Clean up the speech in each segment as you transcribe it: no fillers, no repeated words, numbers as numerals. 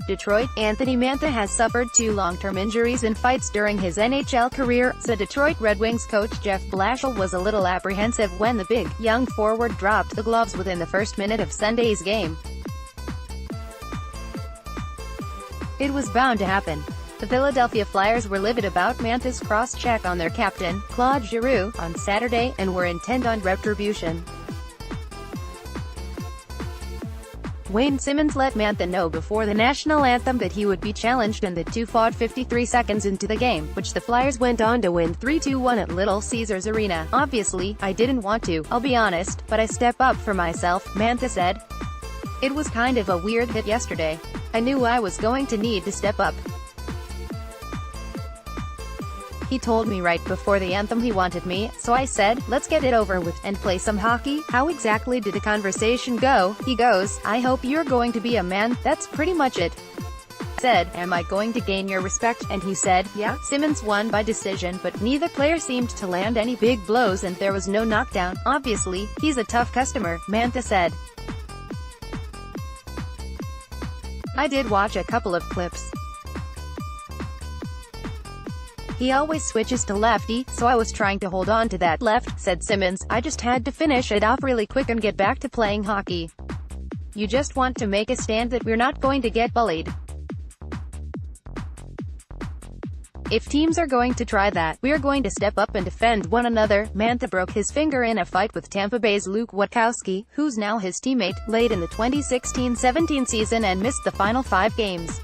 Detroit. Anthony Mantha has suffered 2 long-term injuries in fights during his NHL career, so Detroit Red Wings coach Jeff Blashill was a little apprehensive when the big, young forward dropped the gloves within the first minute of Sunday's game. It was bound to happen. The Philadelphia Flyers were livid about Mantha's cross-check on their captain, Claude Giroux, on Saturday, and were intent on retribution. Simmonds let Mantha know before the national anthem that he would be challenged, and the two fought 53 seconds into the game, which the Flyers went on to win 3-2-1 at Little Caesars Arena. "Obviously, I didn't want to, I'll be honest, but I step up for myself," Mantha said. "It was kind of a weird hit yesterday. I knew I was going to need to step up. He told me right before the anthem he wanted me, so I said, let's get it over with, and play some hockey." "How exactly did the conversation go?" "He goes, I hope you're going to be a man, that's pretty much it. I said, am I going to gain your respect? And he said, yeah." Simmonds won by decision, but neither player seemed to land any big blows and there was no knockdown. "Obviously, he's a tough customer," Mantha said. "I did watch a couple of clips. He always switches to lefty, so I was trying to hold on to that left," said Simmonds. "I just had to finish it off really quick and get back to playing hockey. You just want to make a stand that we're not going to get bullied. If teams are going to try that, we're going to step up and defend one another." Mantha broke his finger in a fight with Tampa Bay's Luke Witkowski, who's now his teammate, late in the 2016-17 season and missed the final 5 games.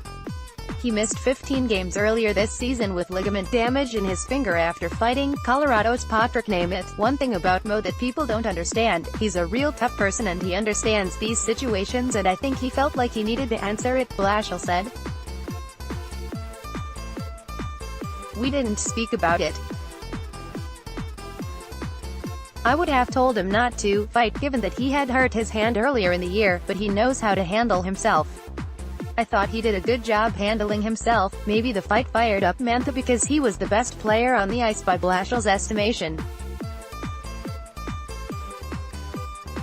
He missed 15 games earlier this season with ligament damage in his finger after fighting Colorado's Patrick Nemeth. "One thing about Mo that people don't understand, he's a real tough person and he understands these situations, and I think he felt like he needed to answer it," Blashill said. "We didn't speak about it. I would have told him not to fight given that he had hurt his hand earlier in the year, but he knows how to handle himself. I thought he did a good job handling himself. Maybe the fight fired up Mantha because he was the best player on the ice by Blashill's estimation.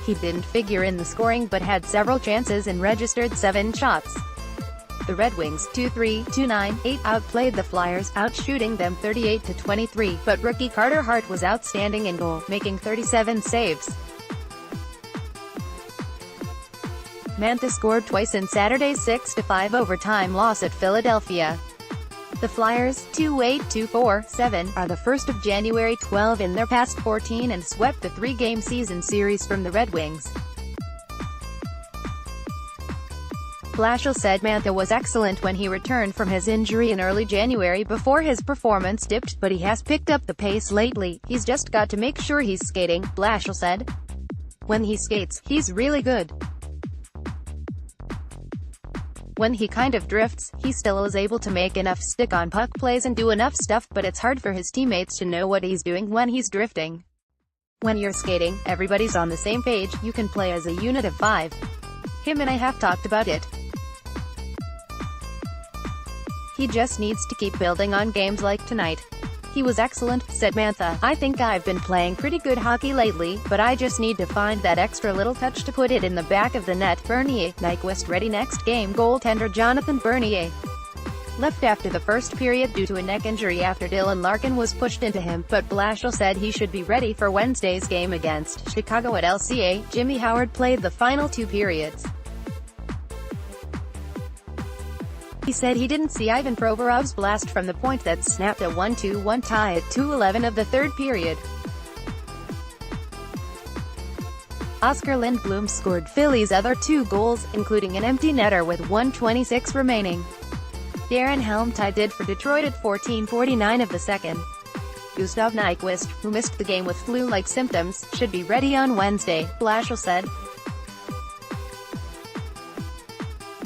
He didn't figure in the scoring but had several chances and registered 7 shots." The Red Wings, 2-3, 2-9, 8, outplayed the Flyers, outshooting them 38-23, but rookie Carter Hart was outstanding in goal, making 37 saves. Mantha scored twice in Saturday's 6-5 overtime loss at Philadelphia. The Flyers, 2-8-2-4-7, are the first of January 12 in their past 14 and swept the 3-game season series from the Red Wings. Blashill said Mantha was excellent when he returned from his injury in early January before his performance dipped, but he has picked up the pace lately. "He's just got to make sure he's skating," Blashill said. "When he skates, he's really good. When he kind of drifts, he still is able to make enough stick-on-puck plays and do enough stuff, but it's hard for his teammates to know what he's doing when he's drifting. When you're skating, everybody's on the same page, you can play as a unit of 5. Him and I have talked about it. He just needs to keep building on games like tonight. He was excellent," said Mantha. "I think I've been playing pretty good hockey lately, but I just need to find that extra little touch to put it in the back of the net." Bernier, Nyquist ready next game. Goaltender Jonathan Bernier left after the first period due to a neck injury after Dylan Larkin was pushed into him, but Blashill said he should be ready for Wednesday's game against Chicago at LCA. Jimmy Howard played the final 2 periods. He said he didn't see Ivan Provorov's blast from the point that snapped a 1-2-1 tie at 2:11 of the 3rd period. Oscar Lindblom scored Philly's other 2 goals, including an empty netter with 1:26 remaining. Darren Helm tied it for Detroit at 14:49 of the 2nd. Gustav Nyquist, who missed the game with flu-like symptoms, should be ready on Wednesday, Blashill said.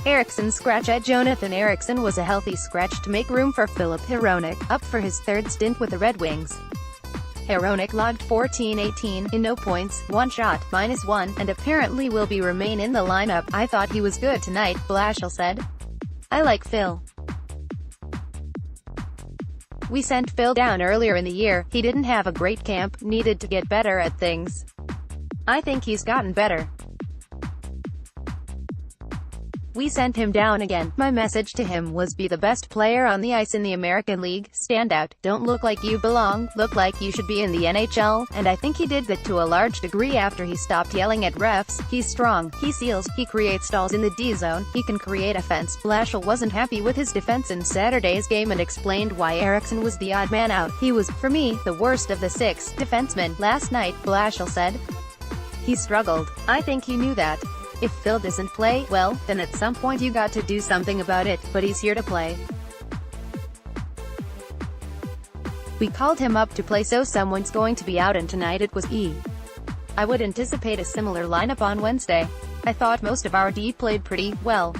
Eriksson's scratch at Jonathan Ericsson was a healthy scratch to make room for Filip Hronek, up for his 3rd stint with the Red Wings. Hronek logged 14-18, in no points, 1 shot, -1, and apparently will remain in the lineup. "I thought he was good tonight," Blashill said. "I like Phil. We sent Phil down earlier in the year, he didn't have a great camp, needed to get better at things. I think he's gotten better. We sent him down again. My message to him was be the best player on the ice in the American League, stand out, don't look like you belong, look like you should be in the NHL, and I think he did that to a large degree after he stopped yelling at refs. He's strong, he seals, he creates stalls in the D-zone, he can create offense. Blashill wasn't happy with his defense in Saturday's game and explained why Eriksson was the odd man out. He was, for me, the worst of the 6 defensemen last night, Blashill said. He struggled. I think he knew that. If Phil doesn't play, well, then at some point you got to do something about it, but he's here to play. We called him up to play, so someone's going to be out, and tonight it was E. I would anticipate a similar lineup on Wednesday. I thought most of our D played pretty well.